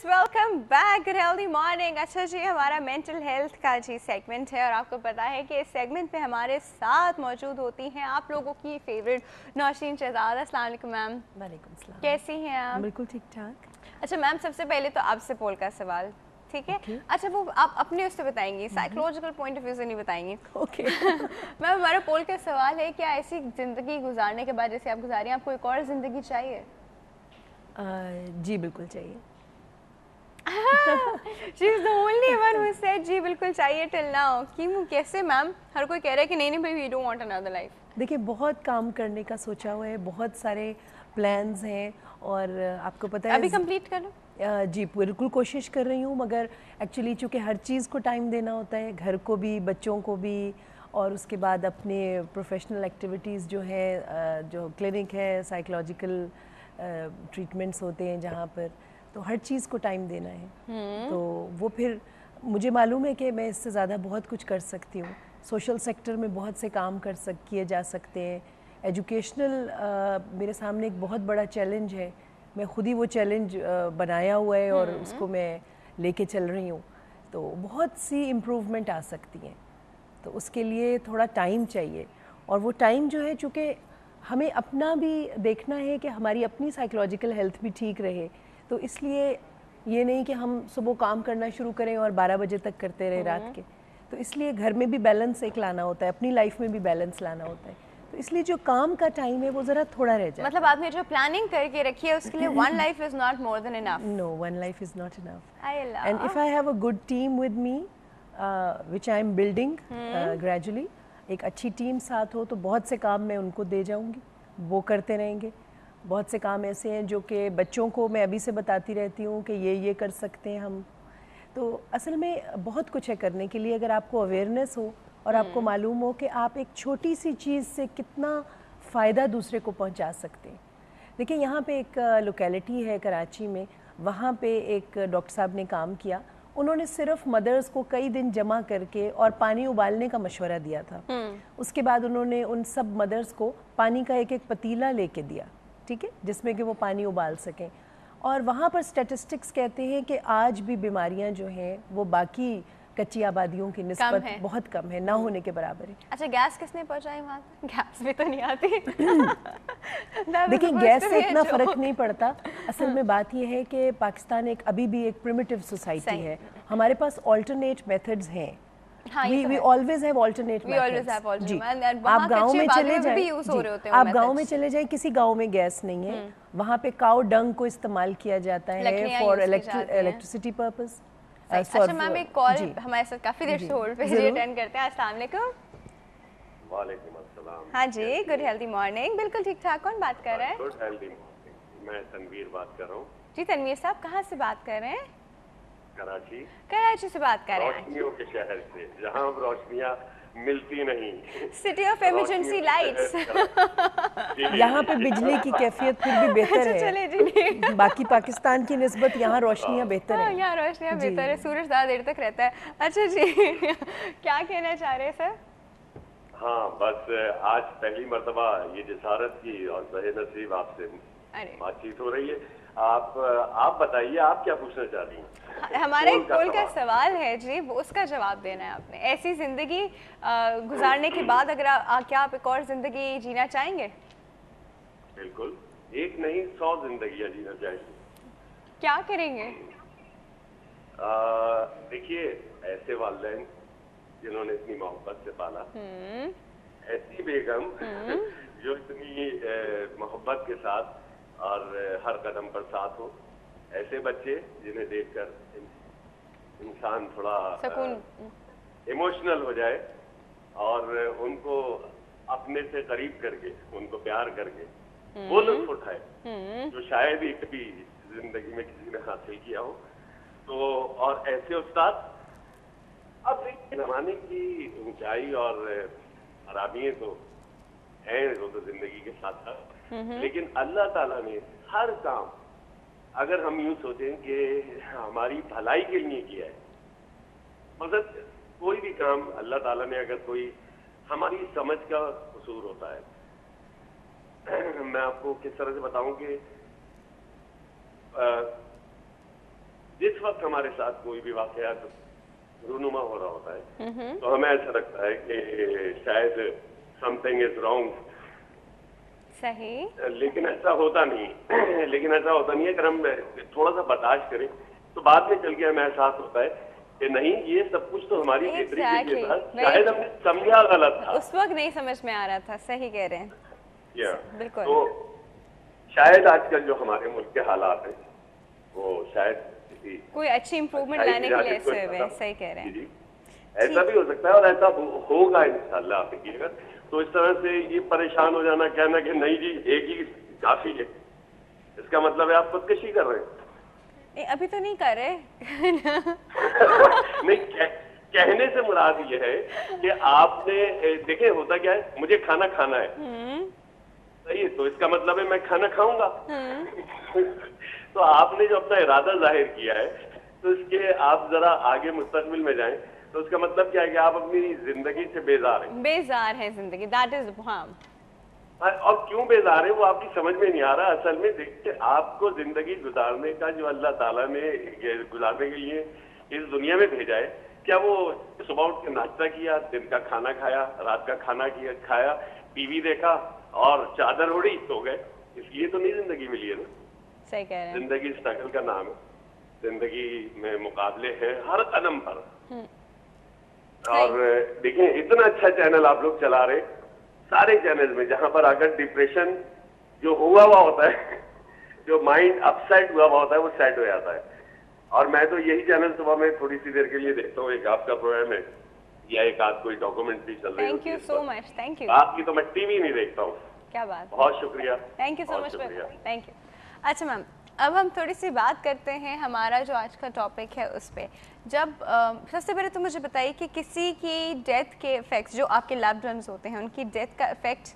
Welcome back good healthy morning. अच्छा जी, हमारा mental health का जी सेगमेंट है और आपको पता है कि इस सेगमेंट में हमारे साथ मौजूद होती हैं आप लोगों की फेवरेट नौशीन शहजाद। अस्सलाम वालेकुम मैम। वालेकुम सलाम। कैसी हैं आप? बिल्कुल ठीक ठाक। अच्छा मैम, सबसे पहले तो आपसे पोल का सवाल, ठीक है? अच्छा, वो आप अपने उससे बताएंगी, साइकोलॉजिकल पॉइंट ऑफ व्यू से नहीं बताएंगी। ओके। मैम, हमारा पोल का सवाल है, क्या ऐसी ज़िंदगी गुजारने के बाद जैसे आप गुजारी आपको एक और ज़िंदगी चाहिए? जी बिल्कुल चाहिए। She is the only one who said जी बिल्कुल चाहिए till now। क्यों, कैसे मैम? हर कोई कह रहा है कि नहीं नहीं भाई, we don't want another life। देखिए, बहुत काम करने का सोचा हुआ है, बहुत सारे प्लान्स हैं और आपको पता है अभी कंप्लीट कर लो। जी बिल्कुल कोशिश कर रही हूँ, मगर एक्चुअली चूँकि हर चीज़ को टाइम देना होता है, घर को भी, बच्चों को भी, और उसके बाद अपने प्रोफेशनल एक्टिविटीज़ जो है, जो क्लिनिक है, साइकोलॉजिकल ट्रीटमेंट्स होते हैं जहाँ पर, तो हर चीज़ को टाइम देना है। तो वो फिर मुझे मालूम है कि मैं इससे ज़्यादा बहुत कुछ कर सकती हूँ। सोशल सेक्टर में बहुत से काम किए जा सकते हैं। एजुकेशनल मेरे सामने एक बहुत बड़ा चैलेंज है, मैं खुद ही वो चैलेंज बनाया हुआ है और उसको मैं लेके चल रही हूँ। तो बहुत सी इम्प्रूवमेंट आ सकती हैं, तो उसके लिए थोड़ा टाइम चाहिए। और वो टाइम जो है, चूँकि हमें अपना भी देखना है कि हमारी अपनी साइकोलॉजिकल हेल्थ भी ठीक रहे, तो इसलिए ये नहीं कि हम सुबह काम करना शुरू करें और 12 बजे तक करते रहे रात के। तो इसलिए घर में भी बैलेंस एक लाना होता है, अपनी लाइफ में भी बैलेंस लाना होता है। तो इसलिए जो काम का टाइम है वो ज़रा थोड़ा रह जाए। मतलब आपने जो प्लानिंग करके रखी है उसके लिए one life is not more than enough। No, one life is not enough। Allah। And if I have a good team with me, which I am building gradually, एक अच्छी टीम साथ हो तो बहुत से काम मैं उनको दे जाऊंगी, वो करते रहेंगे। बहुत से काम ऐसे हैं जो कि बच्चों को मैं अभी से बताती रहती हूँ कि ये कर सकते हैं हम। तो असल में बहुत कुछ है करने के लिए, अगर आपको अवेयरनेस हो और आपको मालूम हो कि आप एक छोटी सी चीज़ से कितना फ़ायदा दूसरे को पहुँचा सकते हैं। देखिए, यहाँ पे एक लोकेलिटी है कराची में, वहाँ पे एक डॉक्टर साहब ने काम किया। उन्होंने सिर्फ मदर्स को कई दिन जमा करके और पानी उबालने का मशवरा दिया था। उसके बाद उन्होंने उन सब मदर्स को पानी का एक पतीला लेके दिया, ठीक है, जिसमें कि वो पानी उबाल सकें। और वहाँ पर स्टैटिस्टिक्स कहते हैं कि आज भी बीमारियाँ जो हैं वो बाकी कच्ची आबादियों की निस्बत बहुत कम है, ना होने के बराबर है। अच्छा, गैस किसने पहुँचाई वहाँ? गैस भी तो नहीं आती। देखिए, गैस से इतना फ़र्क नहीं पड़ता। असल में बात यह है कि पाकिस्तान अभी भी एक प्रिमिटिव सोसाइटी है। हमारे पास ऑल्टरनेट मेथड्स हैं। We always have alternate methods। जी, आप गांव में चले जाएं, आप गांव में चले जाएं, किसी गांव में गैस नहीं है, वहाँ पे काउ डंग को इस्तेमाल किया जाता है फॉर इलेक्ट्रिसिटी पर्पस। अच्छा मैम, एक कॉल हमारे साथ काफी देर से होल्ड पे है, अटेंड करते हैं। अस्सलाम वालेकुम। वालेकुम अस्सलाम। हाँ जी, गुड हेल्दी मॉर्निंग। बिल्कुल ठीक ठाक। कौन बात कर रहा है? गुड हेल्दी मॉर्निंग, मैं तनवीर बात कर रहा हूँ। जी तनवीर साहब, कहाँ से बात कर रहे हैं? कराची से बात कर रहे हैं। रोशनियों के शहर से, जहाँ रोशनियाँ मिलती नहीं, सिटी ऑफ इमरजेंसी लाइट्स। यहाँ पे बिजली की कैफियत फिर भी बेहतर है। चले जी, बाकी पाकिस्तान की निस्बत यहाँ रोशनियाँ बेहतर हैं। यहाँ रोशनियाँ बेहतर है, सूरज ज़्यादा देर तक रहता है। अच्छा जी, क्या कहना चाह रहे हैं सर? हाँ, बस आज पहली मर्तबा ये जिसारत की और बहनसीब आपसे बातचीत हो रही है। आप बताइए, आप क्या पूछना चाह रही हैं? हमारा एक पोल का सवाल है जी, वो उसका जवाब देना है आपने। ऐसी जिंदगी गुजारने के बाद अगर क्या आप एक और जिंदगी जीना चाहेंगे? बिल्कुल, एक नहीं 100 जिंदगियां जीना चाहेंगे। क्या करेंगे? देखिए, ऐसे वालिदैन जिन्होंने इतनी मोहब्बत से पाला, ऐसी बेगम जो इतनी मोहब्बत के साथ और हर कदम पर साथ हो, ऐसे बच्चे जिन्हें देखकर इंसान थोड़ा इमोशनल हो जाए और उनको अपने से करीब करके, उनको प्यार करके वो लुत्फ उठाए जो शायद ही कभी जिंदगी में किसी ने हासिल किया हो। तो और ऐसे उस्ताद, अब जमाने की ऊंचाई और खराबियां तो हैं, वो तो जिंदगी के साथ साथ, लेकिन अल्लाह ताला ने हर काम, अगर हम यूं सोचें कि हमारी भलाई के लिए किया है, मतलब कोई भी काम अल्लाह ताला ने, अगर कोई हमारी समझ का कसूर होता है। मैं आपको किस तरह से बताऊं कि जिस वक्त हमारे साथ कोई भी वाकया रूनुमा हो रहा होता है तो हमें ऐसा लगता है कि शायद समथिंग इज रॉन्ग, सही, लेकिन ऐसा होता नहीं लेकिन ऐसा होता नहीं है। अगर हम थोड़ा सा बर्दाश्त करें तो बाद में चल के हमें एहसास होता है कि नहीं, ये सब कुछ तो हमारी बेहतरी के लिए था, शायद हमने समझा गलत था, उस वक्त नहीं समझ में आ रहा था। सही कह रहे हैं, बिल्कुल। तो शायद आजकल जो हमारे मुल्क के हालात हैं वो शायद कोई अच्छी इम्प्रूवमेंट लाने के लिए ऐसे हुए। सही कह रहे हैं, ऐसा भी हो सकता है और ऐसा होगा इंशाल्लाह। आप देखिएगा तो इस तरह से ये परेशान हो जाना, कहना कि नहीं जी एक ही काफी है, इसका मतलब है आप खुदकशी कर रहे हैं। अभी तो नहीं कर रहे नहीं, कहने से मुराद ये है कि आपने देखे होता क्या है, मुझे खाना खाना है, सही है, तो इसका मतलब है मैं खाना खाऊंगा। तो आपने जो अपना इरादा जाहिर किया है तो इसके आप जरा आगे मुस्तकबिल में जाएं तो उसका मतलब क्या है कि आप अपनी जिंदगी से बेजार हैं। बेजार है जिंदगी, दैट इज और क्यों बेजार है वो आपकी समझ में नहीं आ रहा। असल में देखिए, आपको जिंदगी गुजारने का जो अल्लाह ताला ने गुजारने के लिए इस दुनिया में भेजा है, क्या वो सुबह उठ के नाश्ता किया, दिन का खाना खाया, रात का खाना खाया, टीवी देखा और चादर ओढ़ी सो गए? इसलिए तो नहीं जिंदगी मिली है ना। सही कह रहे हैं, जिंदगी स्ट्रगल का नाम है, जिंदगी में मुकाबले हैं हर कदम पर। और देखिए, इतना अच्छा चैनल आप लोग चला रहे, सारे चैनल में जहां पर अगर डिप्रेशन जो हुआ होता है, जो माइंड अपसेट हुआ होता है, वो सेट हो जाता है। और मैं तो यही चैनल सुबह में थोड़ी सी देर के लिए देखता हूँ, एक आपका प्रोग्राम है या एक आध कोई डॉक्यूमेंट्री चल रही है। Thank you so much, thank you. आपकी तो मैं टीवी नहीं देखता हूँ। क्या बात, बहुत शुक्रिया, thank you so much, thank you. अच्छा मैम, अब हम थोड़ी सी बात करते हैं हमारा जो आज का टॉपिक है उस पर। जब सबसे पहले तो मुझे बताइए कि किसी की डेथ के इफ़ेक्ट्स, जो आपके लव्ड वंस होते हैं, उनकी डेथ का इफ़ेक्ट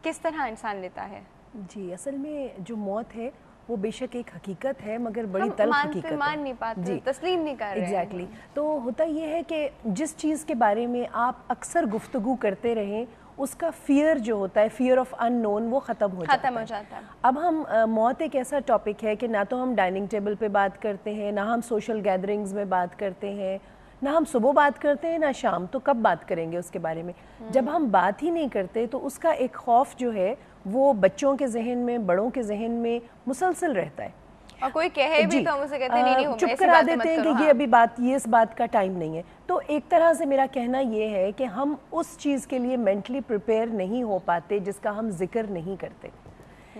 किस तरह इंसान लेता है? जी, असल में जो मौत है वो बेशक एक हकीकत है, मगर बड़ी तल्ख हकीकत है। मान नहीं पाते, तस्लीम नहीं कर रहे। एग्जैक्टली। तो होता ये है कि जिस चीज़ के बारे में आप अक्सर गुफ्तगू करते रहें, उसका फियर जो होता है, फियर ऑफ अननोन, वो ख़त्म हो जाता है। अब हम मौत एक ऐसा टॉपिक है कि ना तो हम डाइनिंग टेबल पे बात करते हैं, ना हम सोशल गैदरिंग्स में बात करते हैं, ना हम सुबह बात करते हैं, ना शाम। तो कब बात करेंगे उसके बारे में? जब हम बात ही नहीं करते तो उसका एक खौफ जो है वो बच्चों के जहन में, बड़ों के जहन में मुसलसल रहता है। और कोई कहे भी तो हम उसे कहते नहीं, चुप करा देते हैं कि ये अभी बात, ये इस बात का टाइम नहीं है। तो एक तरह से मेरा कहना ये है कि हम उस चीज़ के लिए मेंटली प्रिपेयर नहीं हो पाते जिसका हम जिक्र नहीं करते।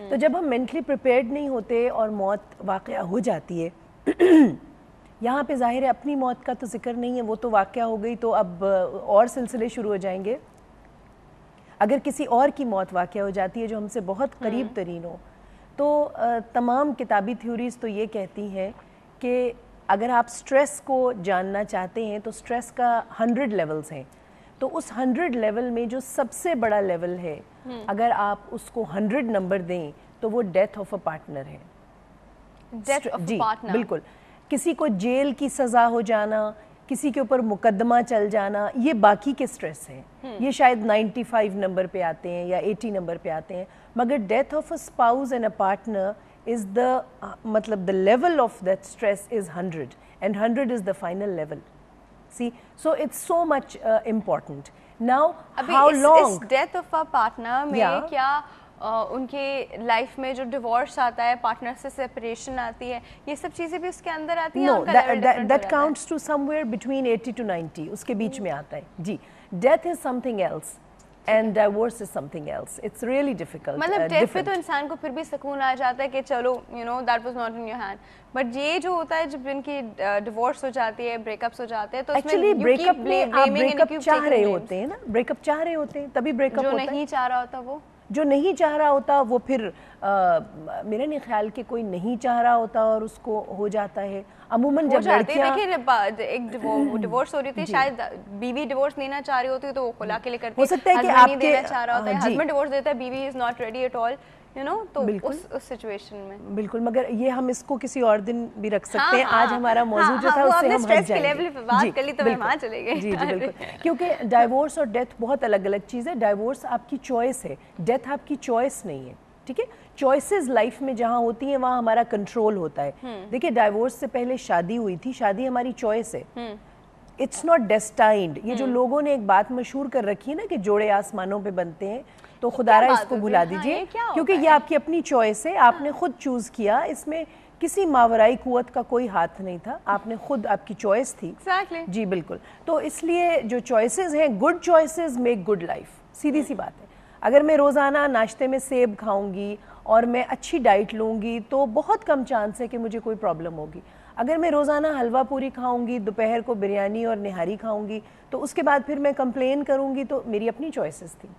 तो जब हम मेंटली प्रिपेयर्ड नहीं होते और मौत वाक़या हो जाती है यहाँ पे ज़ाहिर है अपनी मौत का तो जिक्र नहीं है, वो तो वाक़या हो गई, तो अब और सिलसिले शुरू हो जाएंगे। अगर किसी और की मौत वाक़या हो जाती है जो हमसे बहुत करीब तरीन हो, तो तमाम किताबी थ्योरीज़ तो ये कहती हैं कि अगर आप स्ट्रेस को जानना चाहते हैं तो स्ट्रेस का 100 लेवल्स हैं। तो उस 100 लेवल में जो सबसे बड़ा लेवल है, अगर आप उसको 100 नंबर दें तो वो डेथ ऑफ अ पार्टनर है। डेथ ऑफ अ पार्टनर, बिल्कुल। किसी को जेल की सज़ा हो जाना, किसी के ऊपर मुकदमा चल जाना, ये बाकी के स्ट्रेस हैं। ये शायद 95 नंबर पे आते हैं या 80 नंबर पे आते हैं, मगर death of a spouse and a partner is the मतलब the level of that stress is 100 and 100 is the final level. See, so it's so much important. Now, how long? इस डेथ ऑफ अ पार्टनर में क्या उनके life में जो divorce आता है, partner से सेपरेशन आती है, ये सब चीज़ें भी उसके अंदर आती हैं? No, that counts to somewhere between 80 to 90, उसके बीच में आता है जी। Death is something else and divorce is something else. It's really difficult. मतलब डेथ पे तो इंसान को फिर भी सुकून आ जाता है कि चलो that was not in your hand. But ये जो होता है जब इनकी डिवोर्स हो जाती है, ब्रेकअप्स हो जाते हैं, तो एक्चुअली ब्रेकअप में आप ब्रेकअप चाह रहे होते हैं ना, ब्रेकअप चाह रहे होते हैं तभी ब्रेकअप होता है। जो नहीं चाह रहा होता वो, जो नहीं चाह रहा होता वो फिर मेरा नहीं ख्याल कि कोई नहीं चाह रहा होता और उसको हो जाता है। अमूमन जब लड़कियां, देखिए एक डिवोर्स हो रही थी, शायद बीवी डिवोर्स लेना चाह रही होती है तो वो खुला के लिए करती है। हो सकता है कि आपके देना चाह रहा होता है, हस्बैंड डिवोर्स देता है, बीवी is not ready at all, you know, तो उस सिचुएशन में बिल्कुल। मगर ये हम इसको किसी और दिन भी रख सकते हैं। आज हमारा मौजूद जो था उससे हम हट जाएंगे। लेवल पे बात कर ली तो हम वहां चले गए। जी बिल्कुल, क्योंकि डाइवोर्स और डेथ बहुत अलग अलग चीज़ है। डाइवोर्स आपकी चॉइस है, डेथ आपकी चॉइस नहीं है। ٹھیک ہے. چوائسیز لائف میں جہاں ہوتی ہیں وہاں ہمارا کنٹرول ہوتا ہے. دیکھیں ڈائیورس سے پہلے شادی ہوئی تھی, شادی ہماری چوائس ہے, اٹس ناٹ ڈیسٹائنڈ. یہ جو لوگوں نے ایک بات مشہور کر رکھی ہے نا کہ جوڑے آسمانوں پہ بنتے ہیں, تو خدا را اس کو بھلا دیجئے, کیونکہ یہ آپ کی اپنی چوائس ہے, آپ نے خود چوز کیا, اس میں کسی ماورائی قوت کا کوئی ہاتھ نہیں تھا, آپ نے خود, آپ کی چوائس تھی. جی بالکل. تو اس لیے جو چوائسیز ہیں, good choices make good life. سیدھی سی بات ہے. اگر میں روزانہ ناشتے میں سیب کھاؤں گی اور میں اچھی ڈائٹ لوں گی تو بہت کم چانس ہے کہ مجھے کوئی پرابلم ہوگی. اگر میں روزانہ حلوہ پوری کھاؤں گی, دوپہر کو بریانی اور نہاری کھاؤں گی, تو اس کے بعد پھر میں کمپلین کروں گی, تو میری اپنی چوائسیز تھی.